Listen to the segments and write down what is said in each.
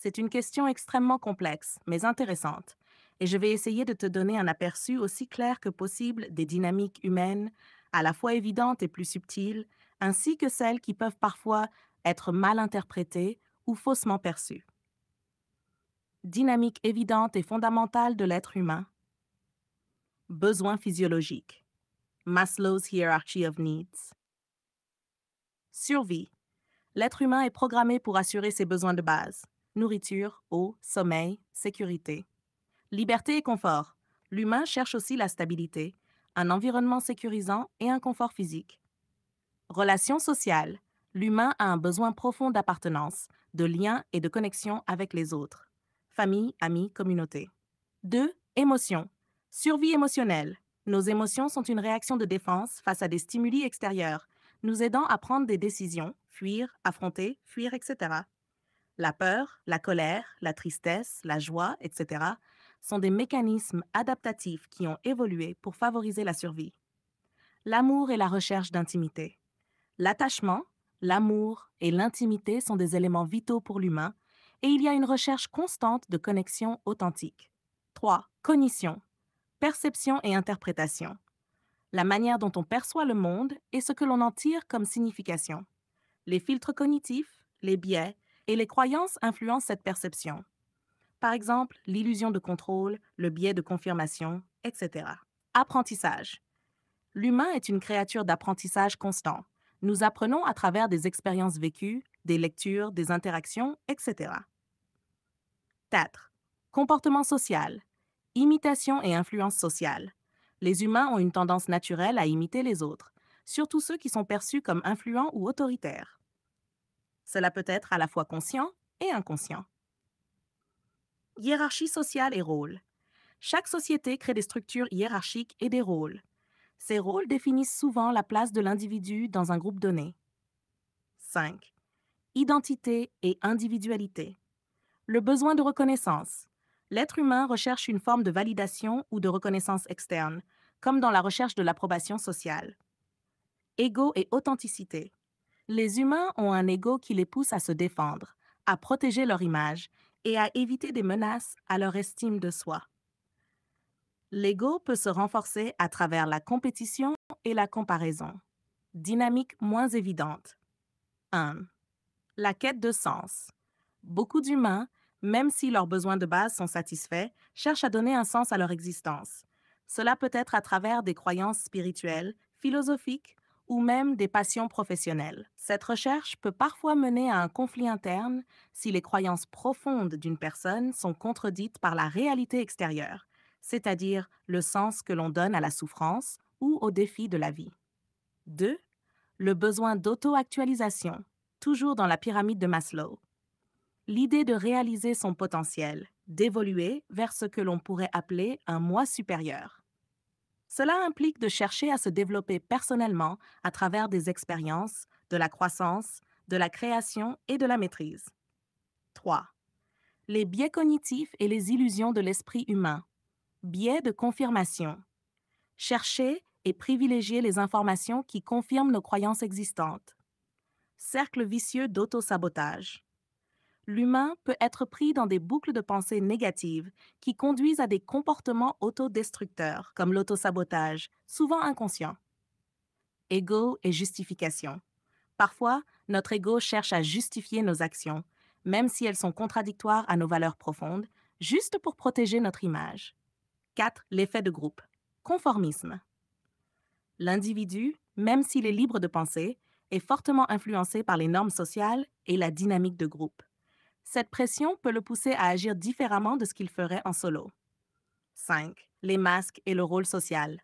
C'est une question extrêmement complexe, mais intéressante, et je vais essayer de te donner un aperçu aussi clair que possible des dynamiques humaines, à la fois évidentes et plus subtiles, ainsi que celles qui peuvent parfois être mal interprétées ou faussement perçues. Dynamique évidente et fondamentale de l'être humain. Besoins physiologiques. Maslow's Hierarchy of Needs. Survie. L'être humain est programmé pour assurer ses besoins de base. Nourriture, eau, sommeil, sécurité. Liberté et confort. L'humain cherche aussi la stabilité, un environnement sécurisant et un confort physique. Relations sociales. L'humain a un besoin profond d'appartenance, de lien et de connexion avec les autres. Famille, amis, communauté. 2. Émotions. Survie émotionnelle. Nos émotions sont une réaction de défense face à des stimuli extérieurs, nous aidant à prendre des décisions, fuir, affronter, fuir, etc. La peur, la colère, la tristesse, la joie, etc. sont des mécanismes adaptatifs qui ont évolué pour favoriser la survie. L'amour et la recherche d'intimité. L'attachement, l'amour et l'intimité sont des éléments vitaux pour l'humain et il y a une recherche constante de connexion authentique. 3. Cognition, perception et interprétation. La manière dont on perçoit le monde et ce que l'on en tire comme signification. Les filtres cognitifs, les biais et les croyances influencent cette perception. Par exemple, l'illusion de contrôle, le biais de confirmation, etc. Apprentissage. L'humain est une créature d'apprentissage constant. Nous apprenons à travers des expériences vécues, des lectures, des interactions, etc. 4. Comportement social. Imitation et influence sociale. Les humains ont une tendance naturelle à imiter les autres, surtout ceux qui sont perçus comme influents ou autoritaires. Cela peut être à la fois conscient et inconscient. Hiérarchie sociale et rôle. Chaque société crée des structures hiérarchiques et des rôles. Ces rôles définissent souvent la place de l'individu dans un groupe donné. 5. Identité et individualité. Le besoin de reconnaissance. L'être humain recherche une forme de validation ou de reconnaissance externe, comme dans la recherche de l'approbation sociale. Ego et authenticité. Les humains ont un ego qui les pousse à se défendre, à protéger leur image et à éviter des menaces à leur estime de soi. L'ego peut se renforcer à travers la compétition et la comparaison. Dynamique moins évidente. 1. La quête de sens. Beaucoup d'humains, même si leurs besoins de base sont satisfaits, cherchent à donner un sens à leur existence. Cela peut être à travers des croyances spirituelles, philosophiques ou même des passions professionnelles. Cette recherche peut parfois mener à un conflit interne si les croyances profondes d'une personne sont contredites par la réalité extérieure, c'est-à-dire le sens que l'on donne à la souffrance ou aux défis de la vie. 2. Le besoin d'auto-actualisation, toujours dans la pyramide de Maslow. L'idée de réaliser son potentiel, d'évoluer vers ce que l'on pourrait appeler un moi supérieur. Cela implique de chercher à se développer personnellement à travers des expériences, de la croissance, de la création et de la maîtrise. 3. Les biais cognitifs et les illusions de l'esprit humain. Biais de confirmation. Chercher et privilégier les informations qui confirment nos croyances existantes. Cercle vicieux d'auto-sabotage. L'humain peut être pris dans des boucles de pensée négatives qui conduisent à des comportements autodestructeurs, comme l'autosabotage, souvent inconscients. Ego et justification. Parfois, notre ego cherche à justifier nos actions, même si elles sont contradictoires à nos valeurs profondes, juste pour protéger notre image. 4. L'effet de groupe. Conformisme. L'individu, même s'il est libre de penser, est fortement influencé par les normes sociales et la dynamique de groupe. Cette pression peut le pousser à agir différemment de ce qu'il ferait en solo. 5. Les masques et le rôle social.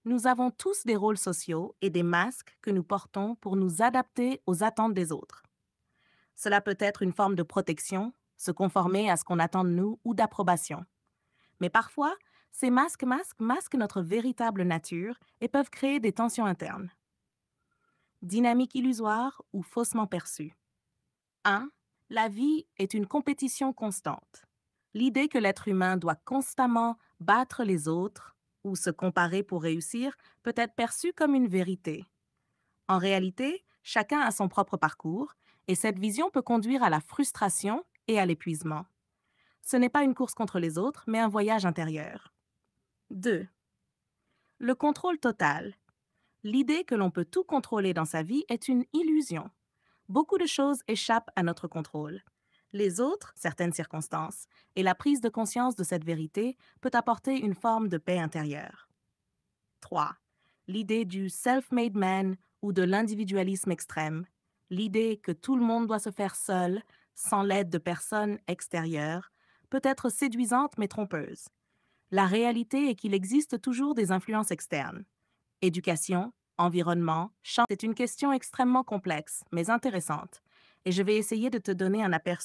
Nous avons tous des rôles sociaux et des masques que nous portons pour nous adapter aux attentes des autres. Cela peut être une forme de protection, se conformer à ce qu'on attend de nous ou d'approbation. Mais parfois, ces masquent notre véritable nature et peuvent créer des tensions internes. Dynamique illusoire ou faussement perçue. 1. La vie est une compétition constante. L'idée que l'être humain doit constamment battre les autres ou se comparer pour réussir peut être perçue comme une vérité. En réalité, chacun a son propre parcours et cette vision peut conduire à la frustration et à l'épuisement. Ce n'est pas une course contre les autres, mais un voyage intérieur. 2. Le contrôle total. L'idée que l'on peut tout contrôler dans sa vie est une illusion. Beaucoup de choses échappent à notre contrôle. Les autres, certaines circonstances, et la prise de conscience de cette vérité peut apporter une forme de paix intérieure. 3. L'idée du self-made man ou de l'individualisme extrême. L'idée que tout le monde doit se faire seul, sans l'aide de personnes extérieures, peut être séduisante mais trompeuse. La réalité est qu'il existe toujours des influences externes. Éducation, environnement, chance est une question extrêmement complexe, mais intéressante, et je vais essayer de te donner un aperçu